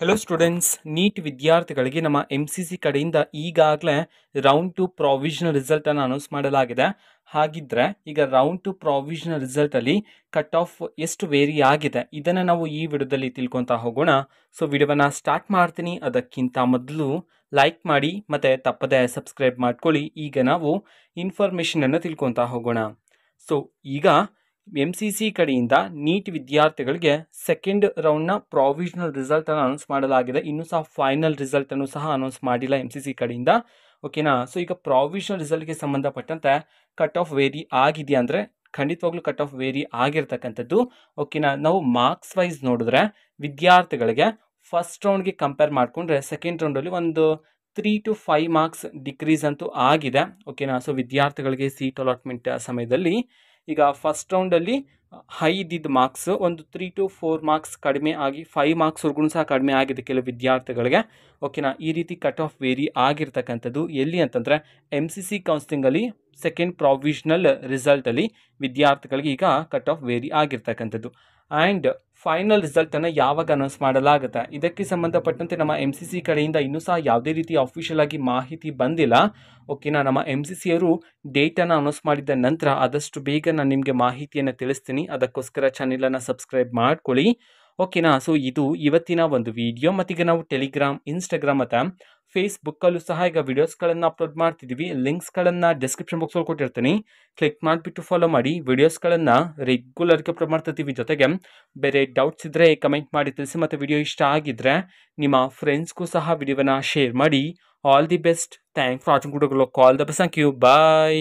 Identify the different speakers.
Speaker 1: Hello students, neat ವಿದ್ಯಾರ್ಥಿಗಳಿಗೆ ನಮ್ಮ MCC ಕಡೆಯಿಂದ ಈಗಾಗಲೇ ರೌಂಡ್ 2 ಪ್ರಾವಿಷನಲ್ ರಿಸಲ್ಟನ್ನು ಅನೌನ್ಸ್ ಮಾಡಲಾಗಿದೆ. ಹಾಗಿದ್ರೆ ಈಗ ರೌಂಡ್ 2 ಪ್ರಾವಿಷನಲ್ ರಿಸಲ್ಟಲ್ಲಿ ಕಟ್ ಆಫ್ ಎಷ್ಟು ವೇರಿ ಆಗಿದೆ ಇದನ್ನು ನಾವು ಈ ವಿಡಿಯೋದಲ್ಲಿ ತಿಳ್ಕೊತಾ ಹೋಗೋಣ. ಸೊ ವಿಡಿಯೋವನ್ನು ಸ್ಟಾರ್ಟ್ ಮಾಡ್ತೀನಿ. ಅದಕ್ಕಿಂತ ಮೊದಲು ಲೈಕ್ ಮಾಡಿ ಮತ್ತು ತಪ್ಪದೆ ಸಬ್ಸ್ಕ್ರೈಬ್ ಮಾಡ್ಕೊಳ್ಳಿ. ಈಗ ನಾವು ಇನ್ಫಾರ್ಮೇಷನನ್ನು ತಿಳ್ಕೊತಾ ಹೋಗೋಣ. ಸೊ ಈಗ MCC ಕಡೆಯಿಂದ ನೀಟ್ ವಿದ್ಯಾರ್ಥಿಗಳಿಗೆ ಸೆಕೆಂಡ್ ರೌಂಡ್ನ ಪ್ರಾವಿಷನಲ್ ರಿಸಲ್ಟನ್ನು ಅನೌನ್ಸ್ ಮಾಡಲಾಗಿದೆ. ಇನ್ನೂ ಸಹ ಫೈನಲ್ ರಿಸಲ್ಟನ್ನು ಸಹ ಅನೌನ್ಸ್ ಮಾಡಿಲ್ಲ MCC ಕಡೆಯಿಂದ. ಓಕೆನಾ. ಸೊ ಈಗ ಪ್ರಾವಿಷನಲ್ ರಿಸಲ್ಟ್ಗೆ ಸಂಬಂಧಪಟ್ಟಂತೆ ಕಟ್ ಆಫ್ ವೇರಿ ಆಗಿದೆಯಾ ಅಂದರೆ ಖಂಡಿತವಾಗ್ಲೂ ಕಟ್ ಆಫ್ ವೇರಿ ಆಗಿರ್ತಕ್ಕಂಥದ್ದು. ಓಕೆನಾ. ನಾವು ಮಾರ್ಕ್ಸ್ ವೈಸ್ ನೋಡಿದ್ರೆ ವಿದ್ಯಾರ್ಥಿಗಳಿಗೆ ಫಸ್ಟ್ ರೌಂಡ್ಗೆ ಕಂಪೇರ್ ಮಾಡಿಕೊಂಡ್ರೆ ಸೆಕೆಂಡ್ ರೌಂಡಲ್ಲಿ ಒಂದು 3 to 5 ಮಾರ್ಕ್ಸ್ ಡಿಕ್ರೀಸ್ ಅಂತೂ ಆಗಿದೆ. ಓಕೆನಾ. ಸೊ ವಿದ್ಯಾರ್ಥಿಗಳಿಗೆ ಸೀಟ್ ಅಲಾಟ್ಮೆಂಟ್ ಸಮಯದಲ್ಲಿ ಈಗ ಫಸ್ಟ್ ರೌಂಡಲ್ಲಿ ಹೈ ಇದ್ದಿದ್ದ ಮಾರ್ಕ್ಸ್ ಒಂದು 3 to 4 ಮಾರ್ಕ್ಸ್ ಕಡಿಮೆ ಆಗಿ 5 ಮಾರ್ಕ್ಸ್ವರೆಗೂ ಸಹ ಕಡಿಮೆ ಆಗಿದೆ ಕೆಲವು ವಿದ್ಯಾರ್ಥಿಗಳಿಗೆ. ಓಕೆನಾ. ಈ ರೀತಿ ಕಟ್ ಆಫ್ ವೇರಿ ಆಗಿರ್ತಕ್ಕಂಥದ್ದು ಎಲ್ಲಿ ಅಂತಂದರೆ MCC ಕೌನ್ಸಿಲಿಂಗಲ್ಲಿ ಸೆಕೆಂಡ್ ಪ್ರಾವಿಷನಲ್ ರಿಸಲ್ಟಲ್ಲಿ ವಿದ್ಯಾರ್ಥಿಗಳಿಗೆ ಈಗ ಕಟ್ ಆಫ್ ವೇರಿ ಆಗಿರ್ತಕ್ಕಂಥದ್ದು. ಆ್ಯಂಡ್ ಫೈನಲ್ ರಿಸಲ್ಟನ್ನು ಯಾವಾಗ ಅನೌನ್ಸ್ ಮಾಡಲಾಗುತ್ತೆ ಇದಕ್ಕೆ ಸಂಬಂಧಪಟ್ಟಂತೆ ನಮ್ಮ MCC ಕಡೆಯಿಂದ ಇನ್ನೂ ಸಹ ಯಾವುದೇ ರೀತಿ ಅಫಿಷಿಯಲ್ ಆಗಿ ಮಾಹಿತಿ ಬಂದಿಲ್ಲ. ಓಕೆನಾ. ನಮ್ಮ MCC ಅವರು ಡೇಟನ್ನು ಅನೌನ್ಸ್ ಮಾಡಿದ ನಂತರ ಆದಷ್ಟು ಬೇಗ ನಾನು ನಿಮಗೆ ಮಾಹಿತಿಯನ್ನು ತಿಳಿಸ್ತೀನಿ. ಅದಕ್ಕೋಸ್ಕರ ಚಾನೆಲನ್ನು ಸಬ್ಸ್ಕ್ರೈಬ್ ಮಾಡ್ಕೊಳ್ಳಿ. ಓಕೆನಾ. ಸೊ ಇದು ಇವತ್ತಿನ ಒಂದು ವಿಡಿಯೋ. ಮತ್ತೀಗ ನಾವು ಟೆಲಿಗ್ರಾಮ್, ಇನ್ಸ್ಟಾಗ್ರಾಮ್ ಮತ್ತು ಫೇಸ್ಬುಕ್ಕಲ್ಲೂ ಸಹ ಈಗ ವಿಡಿಯೋಸ್ಗಳನ್ನು ಅಪ್ಲೋಡ್ ಮಾಡ್ತಿದ್ದೀವಿ. ಲಿಂಕ್ಸ್ಗಳನ್ನು ಡಿಸ್ಕ್ರಿಪ್ಷನ್ ಬಾಕ್ಸಲ್ಲಿ ಕೊಟ್ಟಿರ್ತೀನಿ. ಕ್ಲಿಕ್ ಮಾಡಿಬಿಟ್ಟು ಫಾಲೋ ಮಾಡಿ. ವಿಡಿಯೋಸ್ಗಳನ್ನು ರೆಗ್ಯುಲರ್ಗೆ ಅಪ್ಲೋಡ್ ಮಾಡ್ತಿರ್ತೀವಿ. ಜೊತೆಗೆ ಬೇರೆ ಡೌಟ್ಸ್ ಇದ್ದರೆ ಕಮೆಂಟ್ ಮಾಡಿ ತಿಳಿಸಿ. ಮತ್ತು ವಿಡಿಯೋ ಇಷ್ಟ ಆಗಿದ್ದರೆ ನಿಮ್ಮ ಫ್ರೆಂಡ್ಸ್ಗೂ ಸಹ ವಿಡಿಯೋವನ್ನು ಶೇರ್ ಮಾಡಿ. All the best. Thanks for watching. All the best. Thank you. Bye.